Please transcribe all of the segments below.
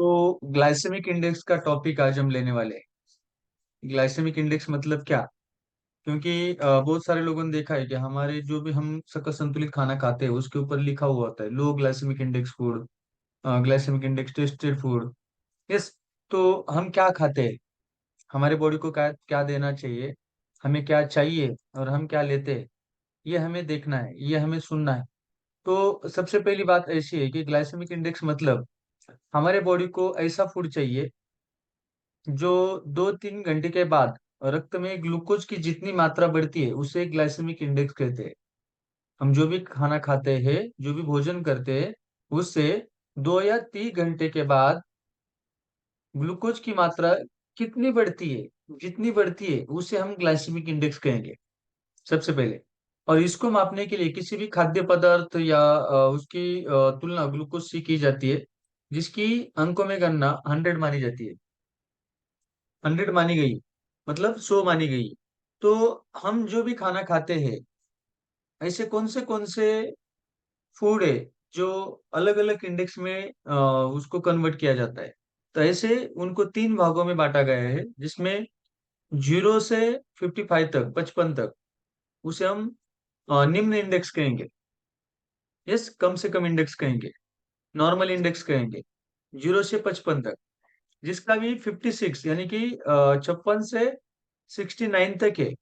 तो glycaemic index का topic आज हम लेने वाले हैं। ग्लाइसेमिक इंडेक्स मतलब क्या? क्योंकि बहुत सारे लोगों ने देखा है कि हमारे जो भी हम सकल संतुलित खाना खाते हैं उसके ऊपर लिखा हुआ होता है low glycemic index food, glycemic index tested food. Yes. तो हम क्या खाते हैं, हमारे बॉडी को क्या क्या देना चाहिए, हमें क्या चाहिए और हम क्या लेते हैं, ये हमें देखना है, ये हमें सुनना है। तो सबसे पहली बात ऐसी है कि ग्लाइसेमिक इंडेक्स मतलब हमारे बॉडी को ऐसा फूड चाहिए जो 2-3 घंटे के बाद रक्त में ग्लूकोज की जितनी मात्रा बढ़ती है उसे ग्लाइसेमिक इंडेक्स कहते हैं। हम जो भी खाना खाते हैं, जो भी भोजन करते हैं, उससे 2 या 3 घंटे के बाद ग्लूकोज की मात्रा कितनी बढ़ती है, जितनी बढ़ती है उसे हम ग्लाइसेमिक इंडेक्स कहेंगे सबसे पहले। और इसको मापने के लिए किसी भी खाद्य पदार्थ या उसकी तुलना ग्लूकोज से की जाती है, जिसकी अंकों में गणना 100 मानी जाती है। 100 मानी गई मतलब 100 मानी गई। तो हम जो भी खाना खाते हैं, ऐसे कौन से फूड है जो अलग अलग इंडेक्स में उसको कन्वर्ट किया जाता है। तो ऐसे उनको 3 भागों में बांटा गया है, जिसमें 0 से 55 तक, 55 तक, उसे हम निम्न इंडेक्स कहेंगे। यस, कम से कम इंडेक्स कहेंगे, नॉर्मल इंडेक्स कहेंगे। 0 से 55 तक, जिसका भी 56 यानी कि 56 से 69 तक है,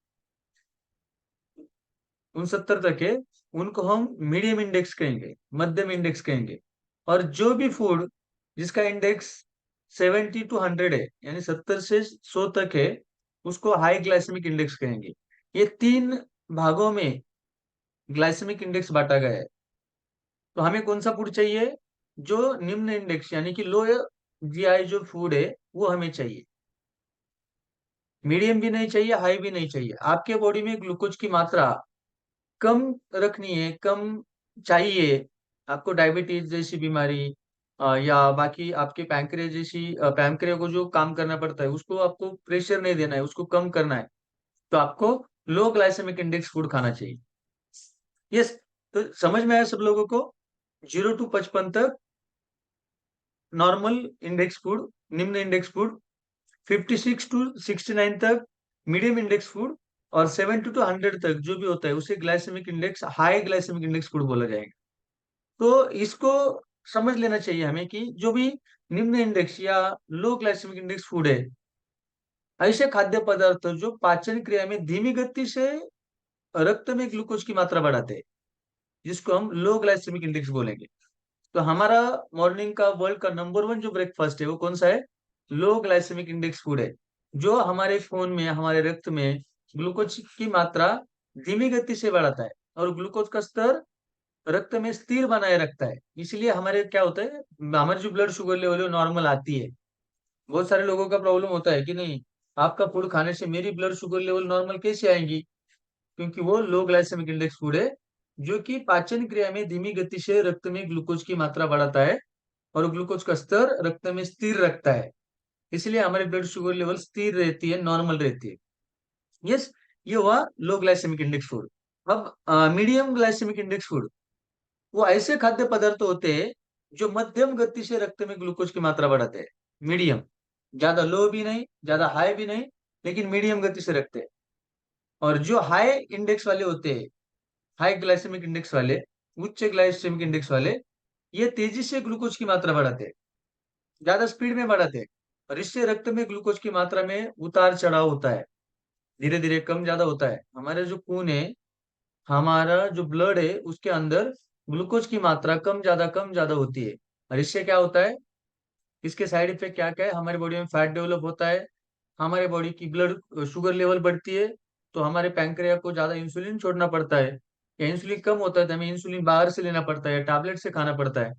69 तक है, उनको हम मीडियम इंडेक्स कहेंगे, मध्यम इंडेक्स कहेंगे। और जो भी फूड जिसका इंडेक्स 70 to 100 है, यानी 70 से 100 तक है, उसको हाई ग्लाइसेमिक इंडेक्स कहेंगे। ये 3 भागों में ग्लाइसेमिक इंडेक्स बांटा गया है। तो हमें कौन सा फूड चाहिए? जो निम्न इंडेक्स यानी कि लो जीआई जो फूड है वो हमें चाहिए। मीडियम भी नहीं चाहिए, हाई भी नहीं चाहिए। आपके बॉडी में ग्लूकोज की मात्रा कम रखनी है, कम चाहिए। आपको डायबिटीज जैसी बीमारी या बाकी आपके पैंक्रियास जैसी, पैंक्रिया को जो काम करना पड़ता है उसको आपको प्रेशर नहीं देना है, उसको कम करना है। तो आपको लो ग्लाइसेमिक इंडेक्स फूड खाना चाहिए। यस। तो समझ में आया सब लोगों को? 0 to 55 तक नॉर्मल इंडेक्स फूड, निम्न इंडेक्स फूड। 56 to 69 तक मीडियम इंडेक्स फूड। और 70 to 100 तक जो भी होता है उसे glycemic index, high glycemic index food बोला जाएगा। तो इसको समझ लेना चाहिए हमें कि जो भी निम्न इंडेक्स या लो ग्लाइसेमिक इंडेक्स फूड है, ऐसे खाद्य पदार्थ जो पाचन क्रिया में धीमी गति से रक्त में ग्लूकोज की मात्रा बढ़ाते हैं, जिसको हम लो ग्लाइसेमिक इंडेक्स बोलेंगे। तो हमारा मॉर्निंग का वर्ल्ड का नंबर 1 जो ब्रेकफास्ट है वो कौन सा है? लो ग्लाइसेमिक इंडेक्स फूड है, जो हमारे खून में, हमारे रक्त में ग्लूकोज की मात्रा धीमी गति से बढ़ाता है और ग्लूकोज का स्तर रक्त में स्थिर बनाए रखता है। इसलिए हमारे क्या होता है, हमारी जो ब्लड शुगर लेवल है नॉर्मल आती है। बहुत सारे लोगों का प्रॉब्लम होता है कि नहीं, आपका फूड खाने से मेरी ब्लड शुगर लेवल नॉर्मल कैसे आएंगी? क्योंकि वो लो ग्लाइसेमिक इंडेक्स फूड है, जो कि पाचन क्रिया में धीमी गति से रक्त में ग्लूकोज की मात्रा बढ़ाता है और ग्लूकोज का स्तर रक्त में स्थिर रखता है। इसलिए हमारी ब्लड शुगर लेवल स्थिर रहती है, नॉर्मल रहती है। यस। ये हुआ लो ग्लाइसेमिक इंडेक्स फूड। अब मीडियम ग्लाइसेमिक इंडेक्स फूड वो ऐसे खाद्य पदार्थ होते हैं जो मध्यम गति से रक्त में ग्लूकोज की मात्रा बढ़ाते हैं। मीडियम, ज्यादा लो भी नहीं, ज्यादा हाई भी नहीं, लेकिन मीडियम गति से रखते हैं। और जो हाई इंडेक्स वाले होते हैं, हाई ग्लाइसेमिक इंडेक्स वाले, उच्च ग्लाइसेमिक इंडेक्स वाले, ये तेजी से ग्लूकोज की मात्रा बढ़ाते हैं, ज्यादा स्पीड में बढ़ाते हैं। और इससे रक्त में ग्लूकोज की मात्रा में उतार चढ़ाव होता है, धीरे धीरे कम ज्यादा होता है। हमारे जो खून है, हमारा जो ब्लड है, उसके अंदर ग्लूकोज की मात्रा कम ज्यादा होती है। और इससे क्या होता है, इसके साइड इफेक्ट क्या क्या है? हमारे बॉडी में फैट डेवलप होता है, हमारे बॉडी की ब्लड शुगर लेवल बढ़ती है, तो हमारे पैंक्रिया को ज्यादा इंसुलिन छोड़ना पड़ता है, या इंसुलिन कम होता है तो हमें इंसुलिन बाहर से लेना पड़ता है, टैबलेट से खाना पड़ता है।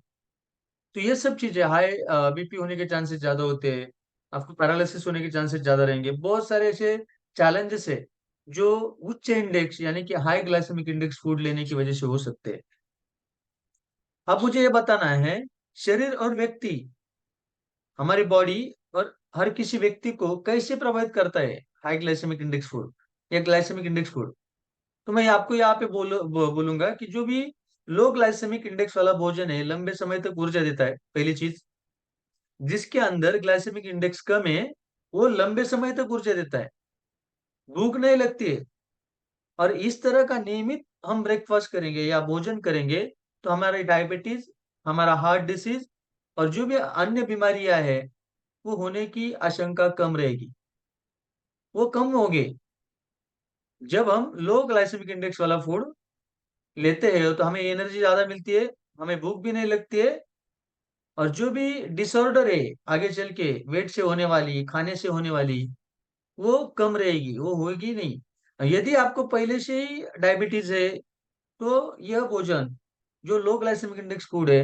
तो ये सब चीजें, हाई बीपी होने के चांसेस ज्यादा होते हैं, आपको पैरालिसिस होने के चांसेस ज्यादा रहेंगे। बहुत सारे ऐसे चैलेंजेस है जो उच्च इंडेक्स यानी कि हाई ग्लाइसेमिक इंडेक्स फूड लेने की वजह से हो सकते हैं। अब मुझे ये बताना है, शरीर और व्यक्ति, हमारी बॉडी और हर किसी व्यक्ति को कैसे प्रभावित करता है हाई ग्लाइसेमिक इंडेक्स फूड या ग्लाइसेमिक इंडेक्स फूड। तो मैं आपको यहाँ पे बोलूंगा कि जो भी लो ग्लाइसेमिक इंडेक्स वाला भोजन है लंबे समय तक ऊर्जा देता है, पहली चीज। जिसके अंदर ग्लाइसेमिक इंडेक्स कम है, वो लंबे समय तक ऊर्जा देता है, भूख नहीं लगती है। और इस तरह का नियमित हम ब्रेकफास्ट करेंगे या भोजन करेंगे, तो हमारी डायबिटीज, हमारा हार्ट डिसीज और जो भी अन्य बीमारियां है, वो होने की आशंका कम रहेगी, वो कम होगी। जब हम लो ग्लाइसेमिक इंडेक्स वाला फूड लेते हैं तो हमें एनर्जी ज्यादा मिलती है, हमें भूख भी नहीं लगती है, और जो भी डिसऑर्डर है आगे चल के वेट से होने वाली, खाने से होने वाली, वो कम रहेगी, वो होगी नहीं। यदि आपको पहले से ही डायबिटीज है, तो यह भोजन जो लो ग्लाइसेमिक इंडेक्स फूड है,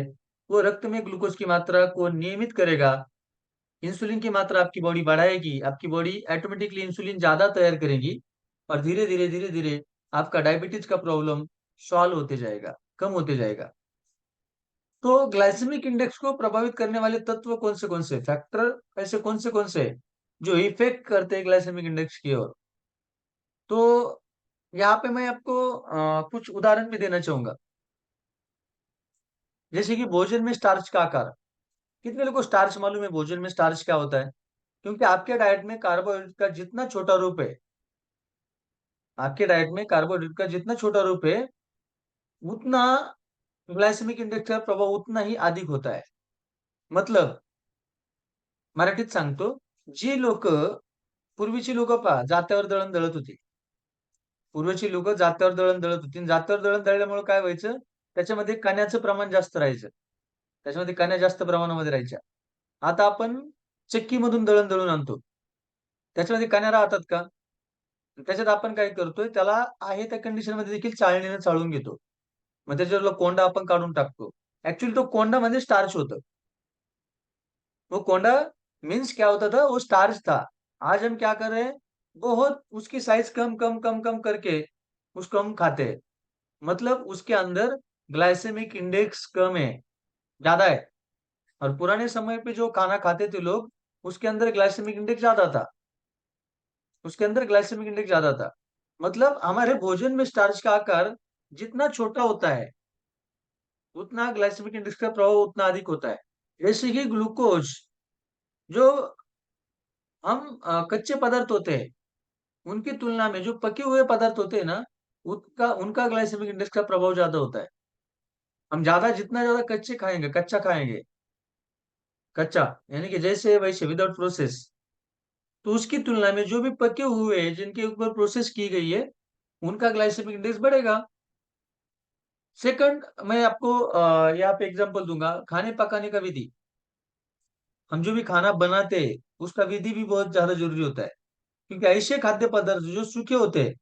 वो रक्त में ग्लूकोज की मात्रा को नियमित करेगा, इंसुलिन की मात्रा आपकी बॉडी बढ़ाएगी, आपकी बॉडी ऑटोमेटिकली इंसुलिन ज्यादा तैयार करेगी, और धीरे धीरे आपका डायबिटीज का प्रॉब्लम सॉल्व होते जाएगा, कम होते जाएगा। तो ग्लाइसेमिक इंडेक्स को प्रभावित करने वाले तत्व कौन से फैक्टर, ऐसे कौन से हैं जो इफेक्ट करते हैं ग्लाइसेमिक इंडेक्स की ओर? तो यहाँ पे मैं आपको कुछ उदाहरण भी देना चाहूंगा। जैसे कि भोजन में स्टार्च का आकार। कितने लोगों को स्टार्च मालूम है, भोजन में स्टार्च क्या होता है? क्योंकि आपके डाइट में कार्बोहाइड्रेट का जितना छोटा रूप है, आपके डाइट में कार्बोहाइड्रेट का जितना छोटा रूप है, उतना ग्लायसेमिक इंडेक्स का प्रभाव उतना ही अधिक होता है। मतलब मराठीत सांगतो, जी लोक पूर्वीची लोक पहा जात्यावर दळण दळत होती. पूर्वीची लोक जात्यावर दळण दळत होती, आणि जात्यावर दळण दळल्यामुळे काय व्हायचं, त्याच्यामध्ये कण्याचं प्रमाण जास्त राहायचं, त्याच्यामध्ये कण्या जास्त प्रमाणामध्ये राहायच्या. आता आपण चक्कीमधून दळण दळून आणतो, त्याच्यामध्ये कण्या राहतात का? त्याच्यात आपण काय करतोय, त्याला आहे त्या कंडिशन मध्ये देखील चाळणीने चाळून घेतो. मग त्याच्यावरला कोंडा आपण काढून टाकतो. ऍक्चुअली तो कोंडा म्हणजे स्टार्च होतं. वो कोंडा मीन्स क्या होता था, वो स्टार्च था। आज हम क्या कर रहे हैं, बहुत उसकी साइज कम कम कम कम करके उसको हम खाते हैं। मतलब उसके अंदर ग्लाइसेमिक इंडेक्स कम है, ज्यादा है। और पुराने समय पे जो खाना खाते थे लोग, उसके अंदर ग्लाइसेमिक इंडेक्स ज्यादा था, उसके अंदर ग्लाइसेमिक इंडेक्स ज्यादा था। मतलब हमारे भोजन में स्टार्च का आकार जितना छोटा होता है, उतना ग्लाइसेमिक इंडेक्स का प्रभाव उतना अधिक होता है। जैसे कि ग्लूकोज, जो हम कच्चे पदार्थ होते हैं, उनकी तुलना में जो पके हुए पदार्थ होते हैं ना, उनका उनका ग्लाइसेमिक इंडेक्स का प्रभाव ज्यादा होता है। हम ज्यादा जितना ज्यादा कच्चे खाएंगे, कच्चा खाएंगे, कच्चा यानी कि जैसे वैसे विदाउट प्रोसेस, तो उसकी तुलना में जो भी पके हुए हैं, जिनके ऊपर प्रोसेस की गई है, उनका ग्लाइसेमिक इंडेक्स बढ़ेगा। सेकंड, मैं आपको यहाँ पे एग्जांपल दूंगा, खाने पकाने का विधि। हम जो भी खाना बनाते हैं, उसका विधि भी बहुत ज्यादा जरूरी होता है। क्योंकि ऐसे खाद्य पदार्थ जो सूखे होते हैं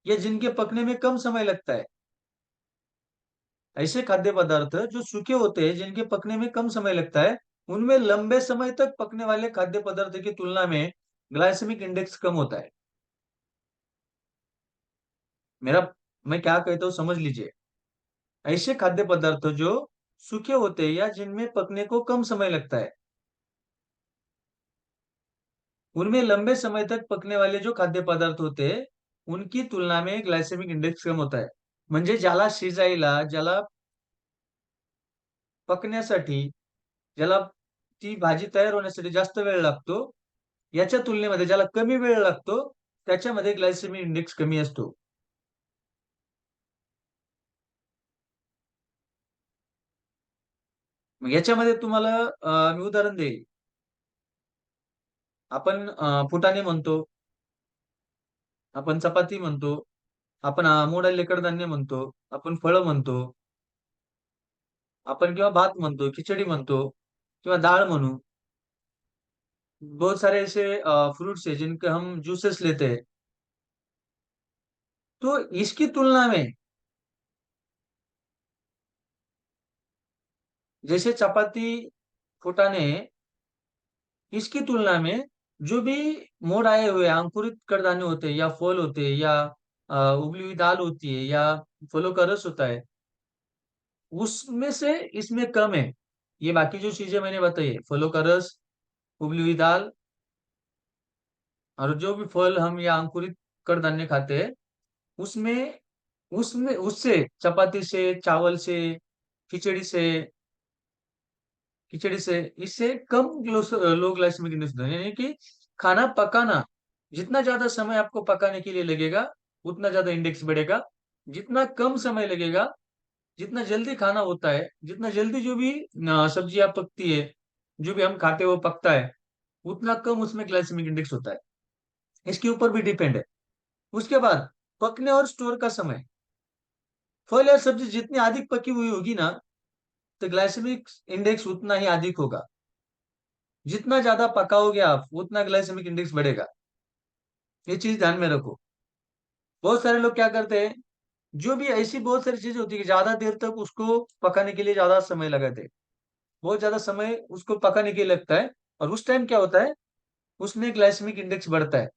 या जिनके पकने में कम समय लगता है, ऐसे खाद्य पदार्थ जो सूखे होते हैं, जिनके पकने में कम समय लगता है, उनमें लंबे समय तक पकने वाले खाद्य पदार्थ की तुलना में ग्लाइसेमिक इंडेक्स कम होता है। मेरा मैं क्या कहता हूँ समझ लीजिए। ऐसे खाद्य पदार्थ जो सूखे होते हैं या जिनमें पकने को कम समय लगता है, उनमें लंबे समय तक पकने वाले जो खाद्य पदार्थ होते हैं, उनकी तुलना में ग्लायसेमिक इंडेक्स कम होता है। म्हणजे ज्याला शिजायला, ज्याला पकण्यासाठी, ज्याला ती भाजी तयार होण्यासाठी जास्त वेळ लागतो, याच्या तुलनेमध्ये ज्याला कमी वेळ लागतो, त्याच्यामध्ये ग्लायसेमिक इंडेक्स कमी असतो. मग याच्यामध्ये तुम्हाला मी उदाहरण देईल. आपण फुटाणे म्हणतो, आपण चपाती म्हणतो, आपण मोड आलेले कडधान्य म्हणतो, आपण फळं म्हणतो, आपण किंवा भात म्हणतो, खिचडी म्हणतो किंवा दाल म्हणू। बहुत सारे ऐसे फ्रूट्स हैं जिनके हम जूसेस लेते हैं। तो इसकी तुलना में, जैसे चपाती, फुटाने, इसकी तुलना में जो भी मोड़ आए हुए अंकुरित कडधान्य होते हैं या फल होते हैं या उबली हुई दाल होती है या फलों का रस होता है, उसमें से इसमें कम है। ये बाकी जो चीजें मैंने बताई है, फलों का रस, उबली हुई दाल, और जो भी फल हम या अंकुरित कडधान्य खाते हैं, उसमें उसमें उससे, चपाती से, चावल से, खिचड़ी से, खिचड़ी से, इससे कम लो ग्लाइसेमिक इंडेक्स होता है। यानी कि खाना पकाना, जितना ज्यादा समय आपको पकाने के लिए लगेगा उतना ज्यादा इंडेक्स बढ़ेगा। जितना कम समय लगेगा, जितना जल्दी खाना होता है, जितना जल्दी जो भी सब्जियां पकती है, जो भी हम खाते हैं वो पकता है, उतना कम उसमें ग्लाइसेमिक इंडेक्स होता है। इसके ऊपर भी डिपेंड है। उसके बाद पकने और स्टोर का समय। फल या सब्जी जितनी अधिक पकी हुई होगी ना, तो ग्लाइसेमिक इंडेक्स उतना ही अधिक होगा। जितना ज्यादा पकाओगे आप, उतना ग्लाइसेमिक इंडेक्स बढ़ेगा। ये चीज ध्यान में रखो। बहुत सारे लोग क्या करते हैं, जो भी ऐसी बहुत सारी चीजें होती है कि ज्यादा देर तक उसको पकाने के लिए ज्यादा समय लगाते हैं, बहुत ज्यादा समय उसको पकाने के लिए लगता है, और उस टाइम क्या होता है, उसमें ग्लाइसेमिक इंडेक्स बढ़ता है।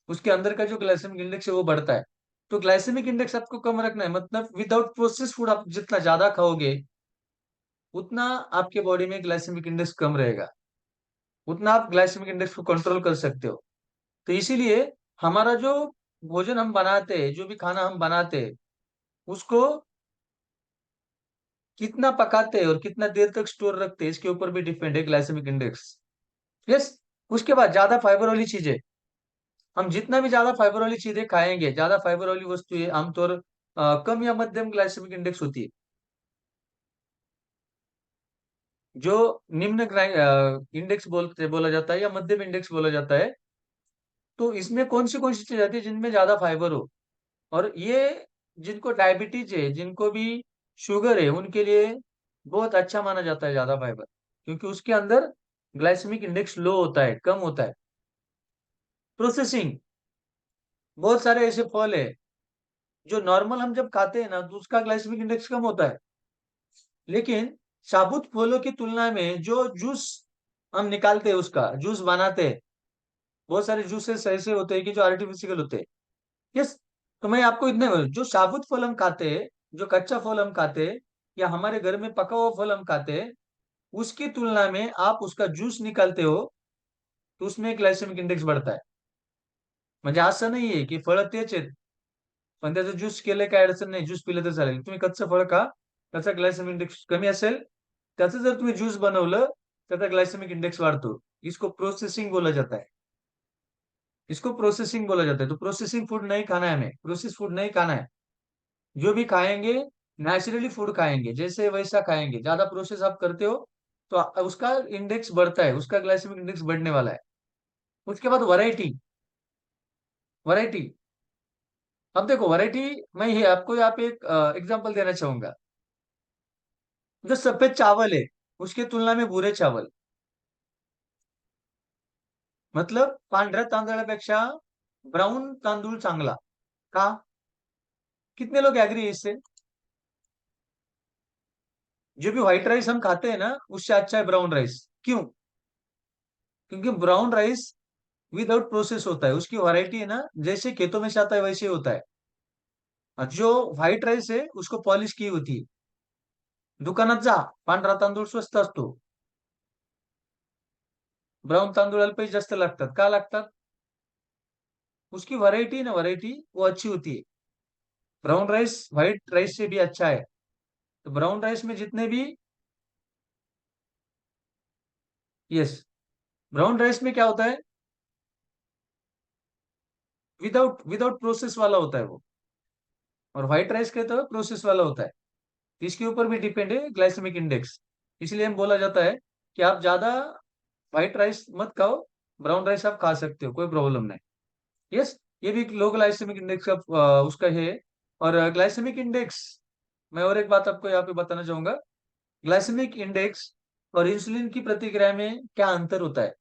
उसके अंदर का जो ग्लाइसेमिक इंडेक्स है वो बढ़ता है। तो ग्लाइसेमिक इंडेक्स आपको कम रखना है, मतलब विदाउट प्रोसेस फूड आप जितना ज्यादा खाओगे, उतना आपके बॉडी में ग्लाइसेमिक इंडेक्स कम रहेगा, उतना आप ग्लाइसेमिक इंडेक्स को कंट्रोल कर सकते हो। तो इसीलिए हमारा जो भोजन हम बनाते हैं, जो भी खाना हम बनाते हैं, उसको कितना पकाते हैं और कितना देर तक स्टोर रखते हैं, इसके ऊपर भी डिपेंड है ग्लाइसेमिक इंडेक्स। यस। उसके बाद ज्यादा फाइबर वाली चीजें, हम जितना भी ज्यादा फाइबर वाली चीजें खाएंगे, ज्यादा फाइबर वाली वस्तुएं आमतौर कम या मध्यम ग्लाइसेमिक इंडेक्स होती है। जो निम्न इंडेक्स बोलते बोला जाता है या मध्यम इंडेक्स बोला जाता है, तो इसमें कौन सी चीज आती है जिनमें ज्यादा फाइबर हो। और ये जिनको डायबिटीज है, जिनको भी शुगर है, उनके लिए बहुत अच्छा माना जाता है ज्यादा फाइबर, क्योंकि उसके अंदर ग्लाइसेमिक इंडेक्स लो होता है, कम होता है। प्रोसेसिंग, बहुत सारे ऐसे फल है जो नॉर्मल हम जब खाते हैं ना, तो उसका ग्लाइसेमिक इंडेक्स कम होता है। लेकिन साबुत फलों की तुलना में जो जूस हम निकालते हैं, उसका जूस बनाते हैं, बहुत सारे जूसेस ऐसे होते हैं कि जो आर्टिफिशियल होते हैं। यस। तो मैं आपको इतने जो साबुत फल हम खाते हैं, जो कच्चा फल हम खाते हैं, या हमारे घर में पका हुआ फल हम खाते हैं, उसकी तुलना में आप उसका जूस निकालते हो, तो उसमें ग्लायसेमिक इंडेक्स बढ़ता है। म्हणजे असं नाहीये की फळं तेच आहेत, पण त्याचं ज्यूस केलं काय अडचण नाही, ज्यूस पिलं तर चालेल, तुम्ही कच्चं फळ खा, त्याचा ग्लायसेमिक इंडेक्स कमी असेल, त्याचं जर तुम्ही ज्यूस बनवलं, त्याचा ग्लायसेमिक इंडेक्स वाढतो। इसको प्रोसेसिंग बोला जाता है। इसको प्रोसेसिंग बोला जाता है। तो प्रोसेसिंग फूड नहीं खाना है हमें, प्रोसेस फूड नहीं खाना है। जो भी खाएंगे, नेचुरली फूड खाएंगे, जैसे वैसा खाएंगे। ज्यादा प्रोसेस आप करते हो तो उसका इंडेक्स बढ़ता है, उसका ग्लाइसेमिक इंडेक्स बढ़ने वाला है। उसके बाद वैरायटी। वैरायटी, अब देखो वैरायटी, मैं ये आपको यहाँ पे एक एग्जांपल देना चाहूंगा। जो सफेद चावल है, उसकी तुलना में भूरे चावल, मतलब पांढऱ्या तांदळापेक्षा ब्राउन तांदूळ चांगला। का? कितने लोग एग्री है इससे? जो भी व्हाइट राइस हम खाते हैं ना, उससे अच्छा है ब्राउन राइस। क्यों? क्योंकि ब्राउन राइस विदाउट प्रोसेस होता है, उसकी वैरायटी है ना, जैसे खेतों में से आता है वैसे ही होता है। और जो व्हाइट राइस है उसको पॉलिश की होती है। दुकानात जा, पांढरा तांदूळ स्वस्त असतो, ब्राउन तांदूळाला पैसे जास्त लागतात। का लागतात? उसकी वैरायटी ना, वैरायटी वो अच्छी होती है। ब्राउन राइस व्हाइट राइस से भी अच्छा है। तो ब्राउन राइस में जितने भी, यस, ब्राउन राइस में क्या होता है, विदाउट विदाउट प्रोसेस वाला होता है वो। और व्हाइट राइस के तो प्रोसेस वाला होता है। इसके ऊपर भी डिपेंड है ग्लाइसेमिक इंडेक्स। इसलिए हम बोला जाता है कि आप ज्यादा व्हाइट राइस मत खाओ, ब्राउन राइस आप खा सकते हो, कोई प्रॉब्लम नहीं। यस। ये भी लो ग्लाइसेमिक इंडेक्स का उसका है। और ग्लाइसेमिक इंडेक्स, मैं और एक बात आपको यहाँ पे बताना चाहूंगा। ग्लाइसेमिक इंडेक्स और इंसुलिन की प्रतिक्रिया में क्या अंतर होता है।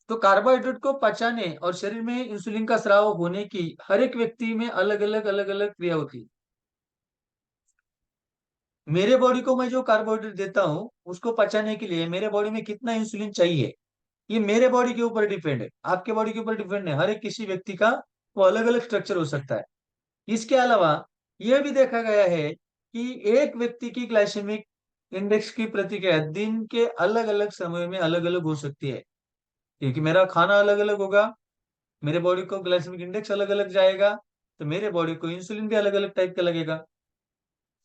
तो कार्बोहाइड्रेट को पचाने और शरीर में इंसुलिन का स्राव होने की हर एक व्यक्ति में अलग अलग क्रिया होती है। मेरे बॉडी को मैं जो कार्बोहाइड्रेट देता हूँ, उसको पचाने के लिए मेरे बॉडी में कितना इंसुलिन चाहिए, ये मेरे बॉडी के ऊपर डिपेंड है, आपके बॉडी के ऊपर डिपेंड है। हर एक किसी व्यक्ति का वो अलग अलग स्ट्रक्चर हो सकता है। इसके अलावा यह भी देखा गया है कि एक व्यक्ति की ग्लाइसेमिक इंडेक्स की प्रतिक्रिया दिन के अलग अलग समय में अलग अलग हो सकती है, क्योंकि मेरा खाना अलग अलग होगा, मेरे बॉडी को ग्लाइसेमिक इंडेक्स अलग अलग जाएगा, तो मेरे बॉडी को इंसुलिन भी अलग अलग टाइप का लगेगा।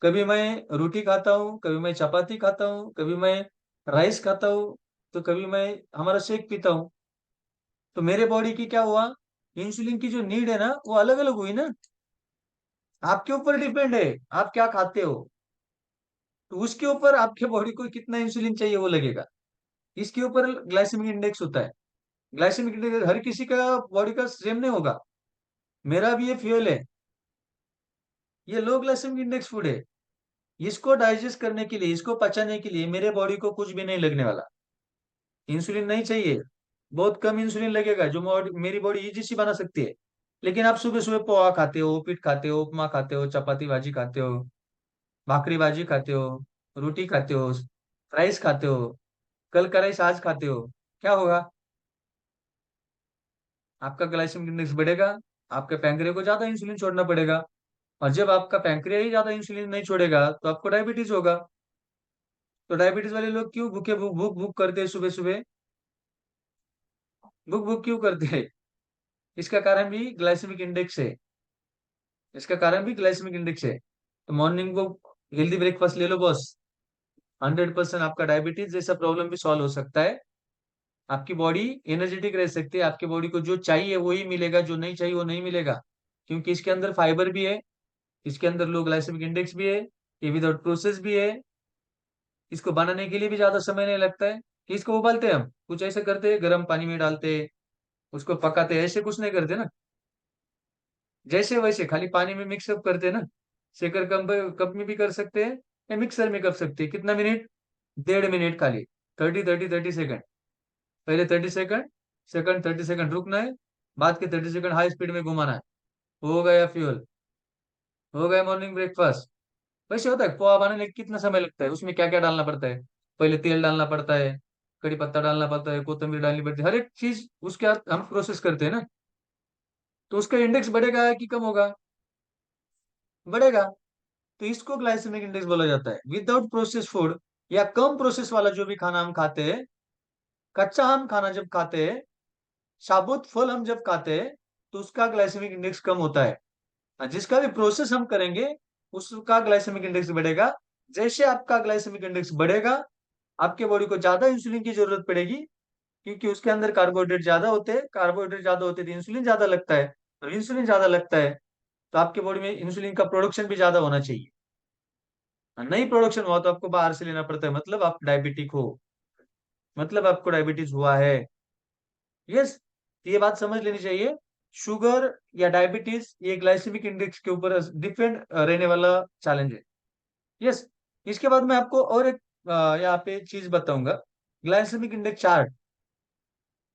कभी मैं रोटी खाता हूँ, कभी मैं चपाती खाता हूँ, कभी मैं राइस खाता हूँ, तो कभी मैं हमारा शेक पीता हूँ। तो मेरे बॉडी की क्या हुआ, इंसुलिन की जो नीड है ना वो अलग अलग हुई ना। आपके ऊपर डिपेंड है आप क्या खाते हो, तो उसके ऊपर आपके बॉडी को कितना इंसुलिन चाहिए वो लगेगा। इसके ऊपर ग्लाइसेमिक इंडेक्स होता है। ग्लाइसेमिक इंडेक्स हर किसी का बॉडी का सेम नहीं होगा। मेरा भी ये फ्यूल है, ये लो ग्लाइसेमिक इंडेक्स फूड है। इसको डाइजेस्ट करने के लिए, इसको पचाने के लिए मेरे बॉडी को कुछ भी नहीं लगने वाला। इंसुलिन नहीं चाहिए, बहुत कम इंसुलिन लगेगा जो मेरी बॉडी इजी सी बना सकती है। लेकिन आप सुबह सुबह पोहा खाते हो, उपीट खाते हो, उपमा खाते हो, चपाती भाजी खाते हो, भाकरी भाजी खाते हो, रोटी खाते हो, राइस खाते हो, कल का राइस आज खाते हो, क्या होगा? आपका ग्लाइसेमिक इंडेक्स बढ़ेगा। आपके पैंक्रिया को ज्यादा इंसुलिन छोड़ना पड़ेगा। और जब आपका पैंक्रिया ही ज्यादा इंसुलिन नहीं छोड़ेगा तो आपको डायबिटीज होगा। तो डायबिटीज वाले लोग क्यों भूखे भूख भूख भूख करते हैं सुबह सुबह? भूख भूख क्यों करते हैं? इसका कारण भी ग्लाइसेमिक इंडेक्स है। इसका कारण भी ग्लाइसेमिक इंडेक्स है। तो मॉर्निंग को हेल्दी ब्रेकफास्ट ले लो बस, 100% आपका डायबिटीज जैसा प्रॉब्लम भी सॉल्व हो सकता है। आपकी बॉडी एनर्जेटिक रह सकती है, आपकी बॉडी को जो चाहिए वही मिलेगा, जो नहीं चाहिए वो नहीं मिलेगा। क्योंकि इसके अंदर फाइबर भी है, इसके अंदर लो ग्लाइसेमिक इंडेक्स भी है, ये विदाउट प्रोसेस भी है। इसको बनाने के लिए भी ज्यादा समय नहीं लगता है। कि इसको उबालते हैं हम, कुछ ऐसे करते हैं गर्म पानी में डालते हैं, उसको पकाते हैं, ऐसे कुछ नहीं करते ना। जैसे वैसे खाली पानी में मिक्सअप करते हैं ना। शेकर कप कप में भी कर सकते हैं या मिक्सर में कर सकते हैं। कितना मिनट? 1.5 मिनट खाली। 30 30 30 सेकंड। पहले 30 सेकंड, सेकंड 30 सेकंड रुकना है, बाद के 30 सेकंड हाई स्पीड में घुमाना है। हो गया फ्यूल, हो गया मॉर्निंग ब्रेकफास्ट। वैसे होता है पोहा बनाने में कितना समय लगता है, उसमें क्या क्या डालना पड़ता है? पहले तेल डालना पड़ता है, कड़ी पत्ता डालना पड़ता है, कोथिंबीर डालनी पड़ती है, हर एक चीज उसके साथ हम प्रोसेस करते हैं ना। तो उसका इंडेक्स बढ़ेगा कि कम होगा? बढ़ेगा। तो इसको ग्लाइसेमिक इंडेक्स बोला जाता है। विदाउट प्रोसेस फूड या कम प्रोसेस वाला जो भी खाना हम खाते हैं, कच्चा हम खाना जब खाते हैं, साबुत फल हम जब खाते हैं, तो उसका ग्लाइसेमिक इंडेक्स कम होता है। और जिसका भी प्रोसेस हम करेंगे उसका ग्लाइसेमिक इंडेक्स बढ़ेगा। जैसे आपका ग्लाइसेमिक इंडेक्स बढ़ेगा, आपके बॉडी को ज्यादा इंसुलिन की जरूरत पड़ेगी। क्योंकि उसके अंदर कार्बोहाइड्रेट ज्यादा होते हैं, कार्बोहाइड्रेट ज्यादा होते हैं तो इंसुलिन ज्यादा लगता है। तो इंसुलिन ज्यादा लगता है तो आपके बॉडी में इंसुलिन का प्रोडक्शन भी ज्यादा होना चाहिए। नहीं प्रोडक्शन हुआ तो आपको बाहर से लेना पड़ता है, मतलब आप डायबिटिक हो, मतलब आपको डायबिटीज हुआ है। यस, ये बात समझ लेनी चाहिए। शुगर या डायबिटीज ये ग्लाइसेमिक इंडेक्स के ऊपर डिपेंड रहने वाला चैलेंज है। यस। इसके बाद मैं आपको और एक यहाँ पे चीज बताऊंगा। Glycemic index chart.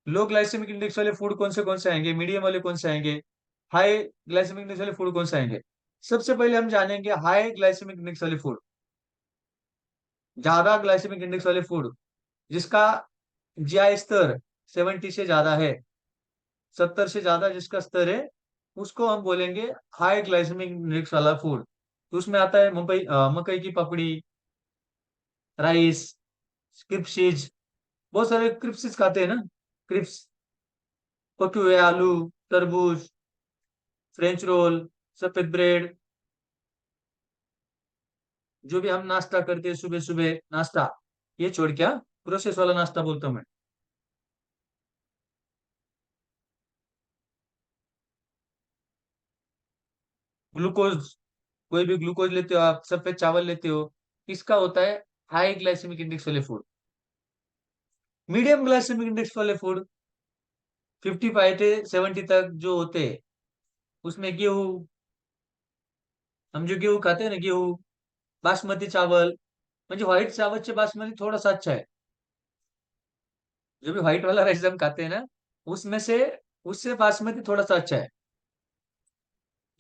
Low glycemic index वाले फूड कौन से आएंगे, मीडियम वाले कौन से आएंगे, हाई ग्लाइसेमिक इंडेक्स वाले फूड कौन से आएंगे? सबसे पहले हम जानेंगे हाई ग्लाइसेमिक इंडेक्स वाले फूड। ज्यादा ग्लाइसेमिक इंडेक्स वाले फूड जिसका जीआई स्तर 70 से ज्यादा है, 70 से ज्यादा जिसका स्तर है, उसको हम बोलेंगे हाई ग्लाइसेमिक इंडेक्स वाला फूड। तो उसमें आता है मकई की पपड़ी, राइस, क्रिप्सीज। बहुत सारे क्रिप्सीज खाते हैं ना, क्रिप्स, पके हुए आलू, तरबूज, फ्रेंच रोल, सफेद ब्रेड। जो भी हम नाश्ता करते हैं सुबह सुबह नाश्ता, ये छोड़ क्या, प्रोसेस वाला नाश्ता बोलता हूं मैं। ग्लूकोज, कोई भी ग्लूकोज लेते हो आप, सफेद चावल लेते हो, इसका होता है हाई ग्लाइसेमिक इंडेक्स वाले फूड। मीडियम ग्लाइसेमिक इंडेक्स वाले फूड 55 से 70 तक जो होते हैं, उसमें गेहूं, हम जो गेहूं खाते हैं ना, गेहूं, बासमती चावल, म्हणजे व्हाइट चावल से बासमती थोड़ा सा अच्छा है। जो भी व्हाइट वाला राइस हम खाते हैं ना, उसमें से, उससे बासमती थोड़ा सा अच्छा है।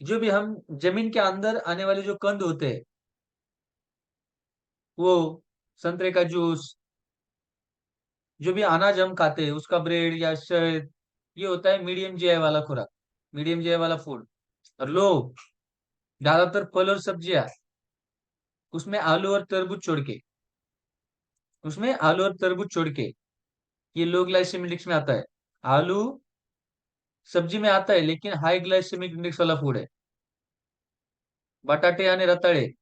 जो भी हम जमीन के अंदर आने वाले जो कंद होते हैं, वो संतरे का जूस, जो भी अनाज हम खाते हैं उसका ब्रेड या शहद, ये होता है मीडियम जीआई वाला खुराक, मीडियम जीआई वाला फूड। और लोग ज्यादातर फल और सब्जियां, उसमें आलू और तरबूज छोड़ के, उसमें आलू और तरबूज छोड़ के, ये लो ग्लाइसेमिक इंडेक्स में आता है। आलू सब्जी में आता है लेकिन हाई ग्लाइसेमिक इंडेक्स वाला फूड है। बटाटे यानी रताड़े,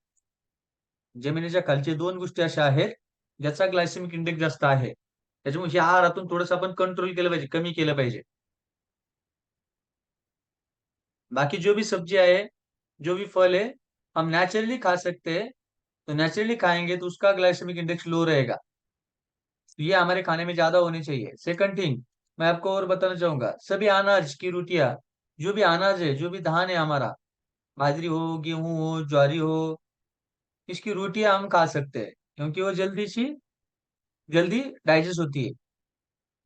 जमिनीच्या खालचे 2 गोष्टी अशा आहेत ज्याचा ग्लायसेमिक इंडेक्स जास्त आहे. त्याच्यामुळे ह्या आहारातून थोडंसं आपण कंट्रोल केलं पाहिजे, कमी केलं पाहिजे. बाकी जो भी सब्जी है, जो भी फल है, हम नेचुरली खा सकते हैं। तो नेचुरली खाएंगे तो उसका ग्लाइसेमिक इंडेक्स लो रहेगा। तो ये हमारे खाने में ज्यादा होनी चाहिए। सेकंड थिंग, मैं आपको और बताना चाहूंगा, सभी अनाज की रोटियां, जो भी अनाज है, जो भी धान है हमारा, बाजरी हो, गेहूं हो, ज्वारी हो, इसकी रोटियां हम खा सकते हैं क्योंकि वो जल्दी डाइजेस्ट होती है।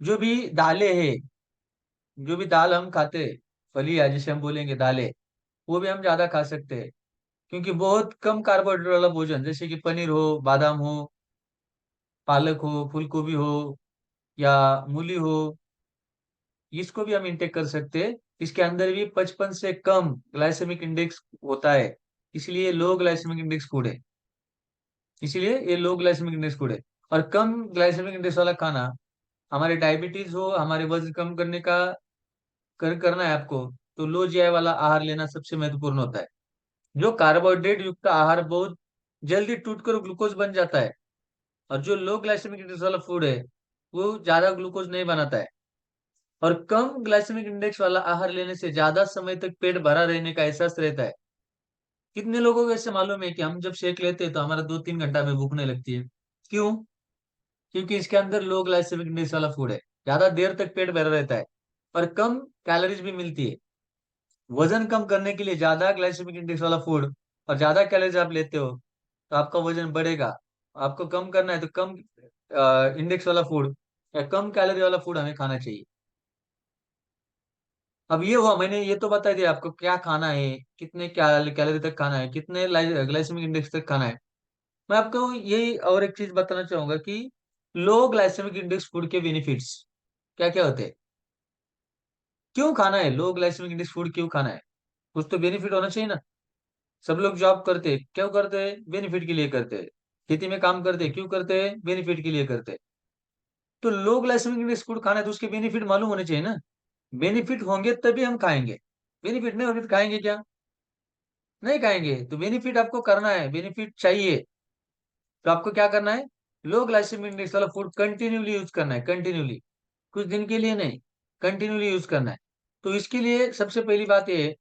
जो भी दालें है, जो भी दाल हम खाते हैं, फलियां जिसे हम बोलेंगे दालें, वो भी हम ज्यादा खा सकते हैं क्योंकि बहुत कम कार्बोहाइड्रेट वाला भोजन, जैसे कि पनीर हो, बादाम हो, पालक हो, फूलगोभी हो या मूली हो, इसको भी हम इंटेक कर सकते हैं। इसके अंदर भी 55 से कम ग्लाइसेमिक इंडेक्स होता है, इसलिए लो ग्लाइसेमिक इंडेक्स फूड है। इसलिए ये लो ग्लाइसेमिक इंडेक्स फूड है। और कम ग्लाइसेमिक इंडेक्स वाला खाना, हमारे डायबिटीज हो, हमारे वजन कम करने का करना है आपको, तो लो जीआई वाला आहार लेना सबसे महत्वपूर्ण होता है। जो कार्बोहाइड्रेट युक्त आहार बहुत जल्दी टूटकर ग्लूकोज बन जाता है, और जो लो ग्लाइसेमिक इंडेक्स वाला फूड है वो ज्यादा ग्लूकोज नहीं बनाता है। और कम ग्लाइसेमिक इंडेक्स वाला आहार लेने से ज्यादा समय तक पेट भरा रहने का एहसास रहता है। कितने लोगों को ऐसे मालूम है कि हम जब शेक लेते हैं तो हमारा 2-3 घंटा में भूख नहीं लगती है? क्यों? क्योंकि इसके अंदर लो ग्लाइसेमिक इंडेक्स वाला फूड है, ज्यादा देर तक पेट भरा रहता है और कम कैलोरीज भी मिलती है। वजन कम करने के लिए ज्यादा ग्लाइसेमिक इंडेक्स वाला फूड और ज्यादा कैलोरीज आप लेते हो तो आपका वजन बढ़ेगा। आपको कम करना है तो कम इंडेक्स वाला फूड या कम कैलोरी वाला फूड हमें खाना चाहिए। अब ये हुआ, मैंने ये तो बता दिया आपको क्या खाना है, कितने कैलोरी तक खाना है, कितने ग्लाइसेमिक इंडेक्स तक खाना है। मैं आपको यही और एक चीज बताना चाहूंगा कि लो ग्लाइसेमिक इंडेक्स फूड के बेनिफिट्स क्या क्या होते हैं। क्यों खाना है लो ग्लाइसेमिक इंडेक्स फूड, क्यों खाना है? कुछ तो बेनिफिट होना चाहिए ना। सब लोग जॉब करते हैं, क्यों करते हैं? बेनिफिट के लिए करते हैं। खेती में काम करते हैं, क्यों करते हैं? बेनिफिट के लिए करते हैं। तो लो ग्लाइसेमिक इंडेक्स फूड खाना है तो उसके बेनिफिट मालूम होने चाहिए ना। बेनिफिट होंगे तभी हम खाएंगे, बेनिफिट नहीं होंगे तो खाएंगे क्या? नहीं खाएंगे। तो बेनिफिट आपको करना है, बेनिफिट चाहिए, तो आपको क्या करना है? लो ग्लाइसेमिक इंडेक्स वाला फूड कंटिन्यूली यूज करना है, कंटिन्यूली, कुछ दिन के लिए नहीं, कंटिन्यूली यूज करना है। तो इसके लिए सबसे पहली बात यह है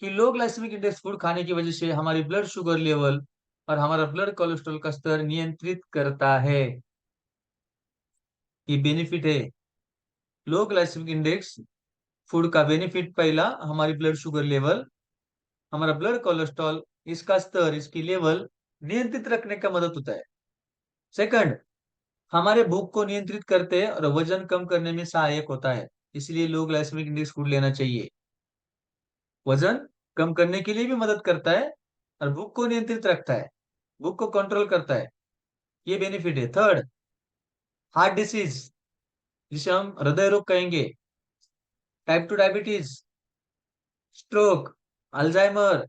कि लो ग्लाइसेमिक इंडेक्स फूड खाने की वजह से हमारी ब्लड शुगर लेवल और हमारा ब्लड कोलेस्ट्रॉल का स्तर नियंत्रित करता है। ये बेनिफिट है लो ग्लाइसेमिक इंडेक्स फूड का। बेनिफिट पहला, हमारी ब्लड शुगर लेवल, हमारा ब्लड कोलेस्ट्रॉल, इसका स्तर, इसकी लेवल नियंत्रित रखने का मदद होता है। सेकंड, हमारे भूख को नियंत्रित करते हैं और वजन कम करने में सहायक होता है, इसलिए लो ग्लाइसेमिक इंडेक्स फूड लेना चाहिए। वजन कम करने के लिए भी मदद करता है और भूख को नियंत्रित रखता है, भूख को कंट्रोल करता है। ये बेनिफिट है। थर्ड, हार्ट डिसीज, जिसे हम हृदय रोग कहेंगे, type 2 diabetes, stroke, Alzheimer,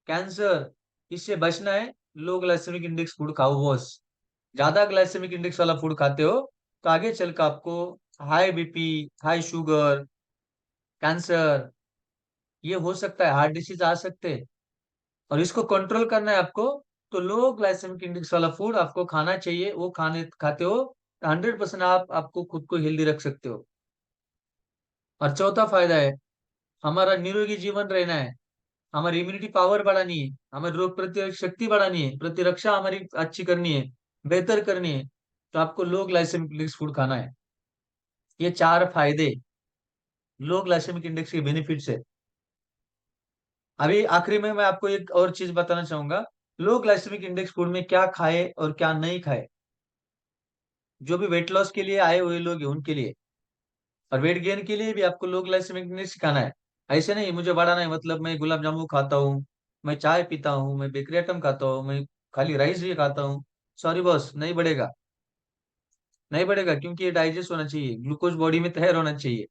cancer, इससे बचना है। लो ग्लाइसेमिक इंडेक्स फूड खाओ बॉस। ज्यादा ग्लाइसेमिक इंडेक्स वाला फूड खाते हो तो आगे चलकर आपको high BP, high sugar, cancer, ये हो सकता है, हार्ट डिसीज आ सकते हैं। और इसको कंट्रोल करना है आपको, तो लो ग्लाइसेमिक इंडेक्स वाला फूड आपको खाना चाहिए। वो खाने खाते हो तो 100% आप आपको खुद को हेल्दी रख सकते हो। और चौथा फायदा है, हमारा निरोगी जीवन रहना है, हमारी इम्यूनिटी पावर बढ़ानी है, हमारी रोग प्रतिरोधक शक्ति बढ़ानी है, प्रतिरक्षा हमारी अच्छी करनी है, बेहतर करनी है, तो आपको लो ग्लाइसेमिक इंडेक्स फूड खाना है। ये 4 फायदे लो ग्लाइसेमिक इंडेक्स के बेनिफिट्स है। अभी आखिरी में मैं आपको एक और चीज बताना चाहूंगा, लो ग्लाइसेमिक इंडेक्स फूड में क्या खाए और क्या नहीं खाए। जो भी वेट लॉस के लिए आए हुए लोग हैं उनके लिए, और वेट गेन के लिए भी आपको लो ग्लाइसेमिक इंडेक्स खाना है। ऐसे नहीं मुझे बढ़ाना है मतलब मैं गुलाब जामुन खाता हूँ, मैं चाय पीता हूँ, मैं बेकरी आइटम खाता हूँ, मैं खाली राइस भी खाता हूँ, सॉरी बॉस, नहीं बढ़ेगा। नहीं बढ़ेगा क्योंकि ये डाइजेस्ट होना चाहिए, ग्लूकोज बॉडी में तैयार होना चाहिए।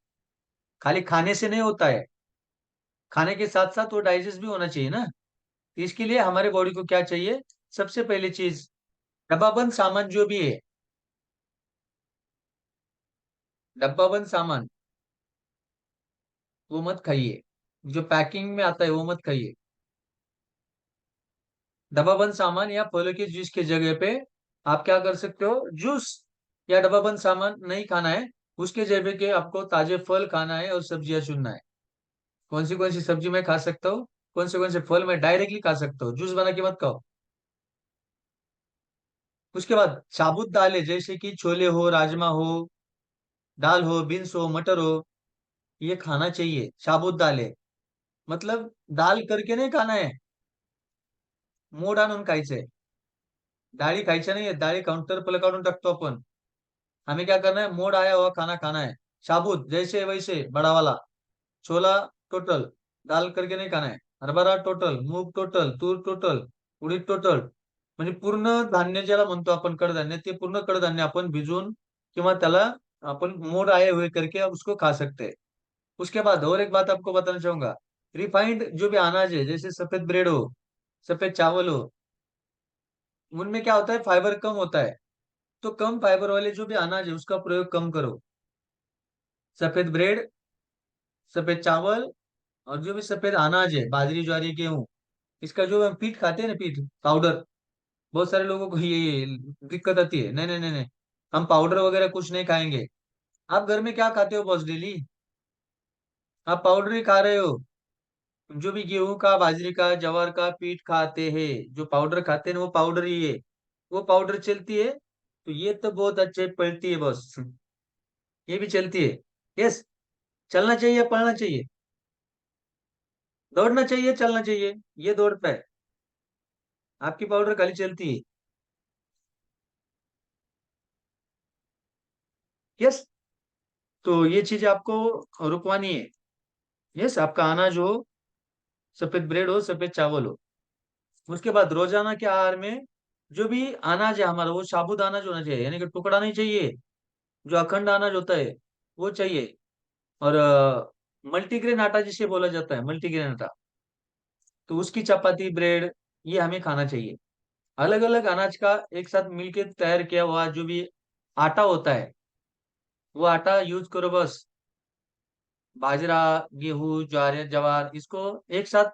खाली खाने से नहीं होता है, खाने के साथ साथ वो डाइजेस्ट भी होना चाहिए ना। तो इसके लिए हमारे बॉडी को क्या चाहिए? सबसे पहली चीज, डब्बाबंद सामान जो भी है, डब्बाबंद सामान वो मत खाइए, जो पैकिंग में आता है वो मत खाइए। डब्बाबंद सामान या फलों के जूस की जगह पे आप क्या कर सकते हो, जूस या डब्बाबंद सामान नहीं खाना है, उसके जगह के आपको ताजे फल खाना है और सब्जियां चुनना है। कौन सी सब्जी मैं खा सकता हूँ, कौन से फल मैं डायरेक्टली खा सकता हूँ, जूस बना के मत खाओ। उसके बाद साबुत दालें जैसे कि छोले हो, राजमा हो, दाल हो, बीन्स हो, मटर हो, ये खाना चाहिए। साबुत दालें मतलब दाल करके नहीं खाना है, मोड आणून खायचंय। डाळी खायच्या नाही, डाळी काउंटर पर काढून टाकतो आपण। हमें क्या करना है, मोड आया हुआ खाना खाना है। साबुत जैसे वैसे बड़ा वाला, छोला टोटल, दाल करके नहीं खाना है, हरभरा टोटल, मूग टोटल, तूर टोटल, उडीद टोटल, म्हणजे पूर्ण धान्य ज्याला म्हणतो आपण कडधान्य, ते पूर्ण कडधान्य आपण भिजवून किंवा त्याला अपन मोड आए हुए करके आप उसको खा सकते हैं। उसके बाद और एक बात आपको बताना चाहूंगा, रिफाइंड जो भी अनाज है जैसे सफेद ब्रेड हो, सफेद चावल हो, उनमें क्या होता है, फाइबर कम होता है। तो कम फाइबर वाले जो भी अनाज है उसका प्रयोग कम करो। सफेद ब्रेड, सफेद चावल, और जो भी सफेद अनाज है, बाजरी, ज्वारी, गेहूं, इसका जो हम पीठ खाते हैं ना, पीठ पाउडर, बहुत सारे लोगों को ये दिक्कत आती है। नहीं नहीं नहीं नहीं, हम पाउडर वगैरह कुछ नहीं खाएंगे। आप घर में क्या खाते हो बॉस डेली? आप पाउडर ही खा रहे हो। जो भी गेहूं का, बाजरी का, ज्वार का पीठ खाते हैं, जो पाउडर खाते हैं ना, वो पाउडर ही है। वो पाउडर चलती है तो ये तो बहुत अच्छे पलती है बॉस, ये भी चलती है। यस, चलना चाहिए, पढ़ना चाहिए, दौड़ना चाहिए, चलना चाहिए। ये दौड़ता है, आपकी पाउडर खाली चलती है। यस, तो ये चीज आपको रुकवानी है। यस, आपका अनाज हो, सफेद ब्रेड हो, सफेद चावल हो। उसके बाद रोजाना के आहार में जो भी अनाज है हमारा, वो साबुत अनाज होना चाहिए, यानी कि टुकड़ा नहीं चाहिए। जो अखंड अनाज होता है वो चाहिए। और मल्टीग्रेन आटा जिसे बोला जाता है, मल्टीग्रेन आटा, तो उसकी चपाती, ब्रेड, ये हमें खाना चाहिए। अलग अलग अनाज का एक साथ मिलके तैयार किया हुआ जो भी आटा होता है, वो आटा यूज करो बस। बाजरा, गेहूं, ज्वार, जवार, इसको एक साथ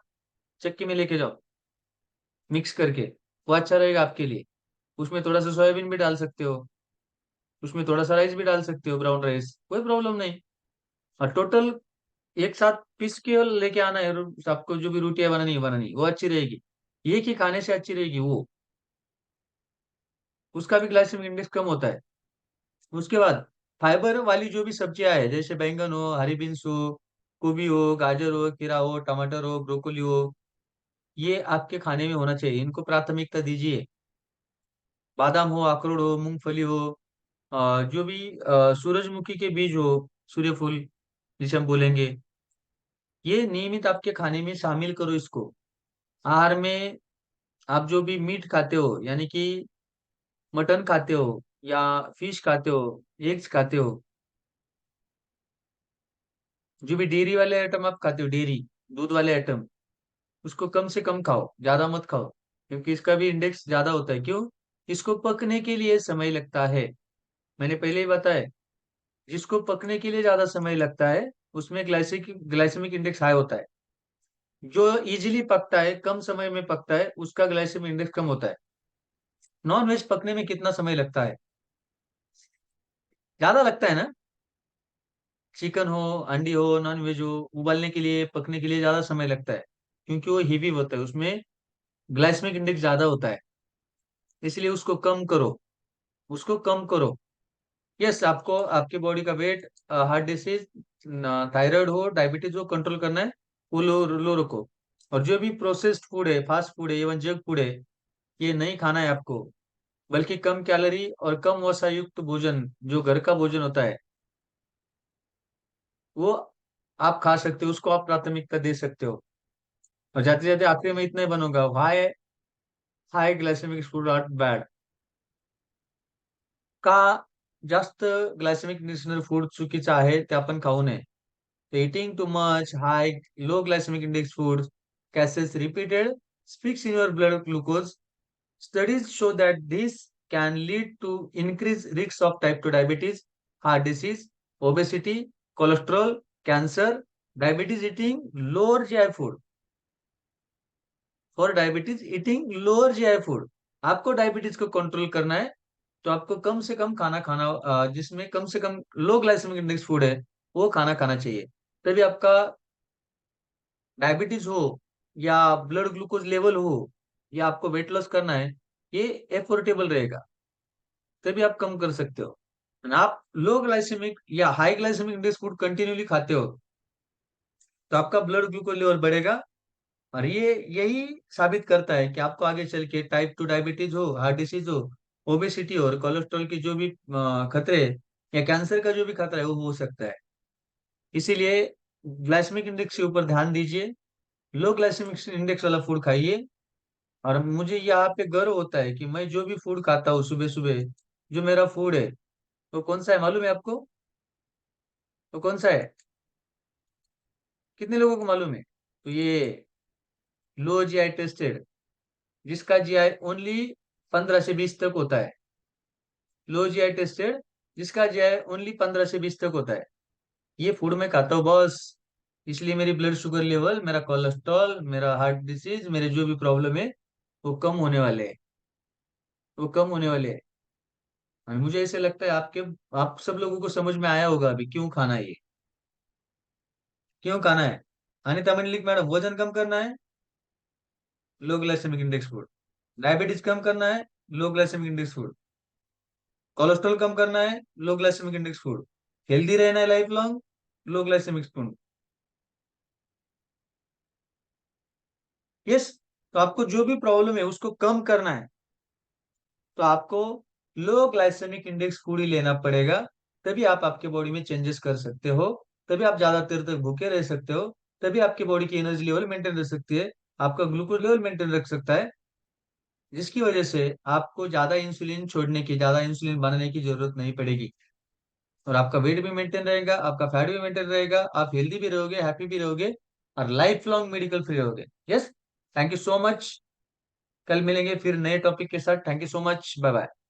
चक्की में लेके जाओ, मिक्स करके, वो अच्छा रहेगा आपके लिए। उसमें थोड़ा सा सोयाबीन भी डाल सकते हो, उसमें थोड़ा सा राइस भी डाल सकते हो, ब्राउन राइस, कोई प्रॉब्लम नहीं। और टोटल एक साथ पीस के लेके आना है। आपको जो भी रोटियां बनानी है बनानी, वो अच्छी रहेगी। एक ही खाने से अच्छी रहेगी वो, उसका भी ग्लाइसेमिक इंडेक्स कम होता है। उसके बाद फाइबर वाली जो भी सब्जियां है जैसे बैंगन हो, हरी बीन्स हो, गोभी हो, गाजर हो, खीरा हो, टमाटर हो, ब्रोकली हो, ये आपके खाने में होना चाहिए, इनको प्राथमिकता दीजिए। बादाम हो, अखरोट हो, मूंगफली हो, जो भी सूरजमुखी के बीज हो, सूर्यफूल जिसे हम बोलेंगे, ये नियमित आपके खाने में शामिल करो इसको। आहार में आप जो भी मीट खाते हो, यानी कि मटन खाते हो या फिश खाते हो, एग्स खाते हो, जो भी डेयरी वाले आइटम आप खाते हो, डेयरी, दूध वाले आइटम, उसको कम से कम खाओ, ज्यादा मत खाओ, क्योंकि इसका भी इंडेक्स ज्यादा होता है। क्यों? इसको पकने के लिए समय लगता है, मैंने पहले ही बताया। जिसको पकने के लिए ज्यादा समय लगता है उसमें ग्लाइसेमिक इंडेक्स हाई होता है। जो इजीली पकता है, कम समय में पकता है, उसका ग्लाइसेमिक इंडेक्स कम होता है। नॉन वेज पकने में कितना समय लगता है? ज्यादा लगता है ना। चिकन हो, अंडी हो, नॉन वेज हो, उबालने के लिए, पकने के लिए ज्यादा समय लगता है, क्योंकि वो हेवी होता है, उसमें ग्लाइसेमिक इंडेक्स ज्यादा होता है। इसलिए उसको कम करो, उसको कम करो। यस, आपको आपकी बॉडी का वेट, हार्ट डिसीज, थायराइड हो, डायबिटीज हो, कंट्रोल करना है, वो लो रखो। और जो भी प्रोसेस्ड फूड है, फास्ट फूड है, इवन जंक फूड है, ये नहीं खाना है आपको। बल्कि कम कैलोरी और कम वसा युक्त भोजन, जो घर का भोजन होता है, वो आप खा सकते हो, उसको आप प्राथमिकता दे सकते हो। और जाते जाते आखिर में इतना ही बनूंगा, high high glycemic food are bad, का जास्त ग्लायसेमिक न्यूट्रिशनल फूड चुकीचं आहे, ते आपण खाऊ नये. Eating too much high, low glycemic index foods, cases repeated, spikes in your blood glucose. Studies show that this can lead to increased risks of type 2 diabetes, heart disease, obesity, cholesterol, cancer, diabetes eating lower GI food. For diabetes eating lower GI food. आपको diabetes को control करना है, तो आपको कम से कम खाना खाना, जिसमें कम से कम लो ग्लाइसेमिक इंडेक्स फूड है, वो खाना खाना चाहिए। तभी आपका डायबिटीज हो या ब्लड ग्लूकोज लेवल हो या आपको वेट लॉस करना है, ये एफोर्डेबल रहेगा, तभी आप कम कर सकते हो। आप लो ग्लाइसेमिक या high glycemic index food continuously खाते हो, तो आपका ब्लड ग्लूकोज लेवल बढ़ेगा, और ये यही साबित करता है कि आपको आगे चल के टाइप 2 डायबिटीज हो, हार्ट डिसीज हो, ओबेसिटी हो, और कोलेस्ट्रॉल की जो भी खतरे या कैंसर का जो भी खतरा है वो हो सकता है। इसीलिए ग्लाइसेमिक इंडेक्स के ऊपर ध्यान दीजिए, लो ग्लाइसेमिक इंडेक्स वाला फूड खाइए। और मुझे यहाँ पे गर्व होता है कि मैं जो भी फूड खाता हूँ सुबह सुबह, जो मेरा फूड है, वो कौन सा है मालूम है आपको? वो कौन सा है? कितने लोगों को मालूम है? तो ये लो जीआई टेस्टेड, जिसका जीआई ओनली 15 से 20 तक होता है। लो जीआई टेस्टेड, जिसका जीआई ओनली 15 से 20 तक होता है, ये फूड मैं खाता हूँ बॉस। इसलिए मेरी ब्लड शुगर लेवल, मेरा कोलेस्ट्रॉल, मेरा हार्ट डिसीज, मेरे जो भी प्रॉब्लम है, वो कम होने वाले हैं। वो कम होने वाले हैं। और मुझे ऐसे लगता है आप सब लोगों को समझ में आया होगा अभी क्यों खाना है ये, क्यों खाना है। अनिता मंडलिक मैडम, वजन कम करना है, low glycemic index food. Diabetes कम करना है, low glycemic index food. Cholesterol कम करना है, low glycemic index food. Healthy रहना है लाइफ लॉन्ग, लो ग्लाइसेमिक फूड। यस। तो आपको जो भी प्रॉब्लम है उसको कम करना है, तो आपको लो ग्लाइसेमिक इंडेक्स फूड ही लेना पड़ेगा। तभी आप आपके बॉडी में चेंजेस कर सकते हो, तभी आप ज्यादा देर तक भूखे रह सकते हो, तभी आपकी बॉडी की एनर्जी लेवल मेंटेन रह सकती है, आपका ग्लूकोज लेवल मेंटेन रख सकता है, जिसकी वजह से आपको ज्यादा इंसुलिन छोड़ने की, ज्यादा इंसुलिन बनाने की जरूरत नहीं पड़ेगी। और आपका वेट भी मेंटेन रहेगा, आपका फैट भी मेंटेन रहेगा, आप हेल्दी भी रहोगे, हैप्पी भी रहोगे, और लाइफ लॉन्ग मेडिकल फ्री रहोगे। Yes. Thank you so much. कल मिलेंगे फिर नए टॉपिक के साथ। Thank you so much. Bye bye.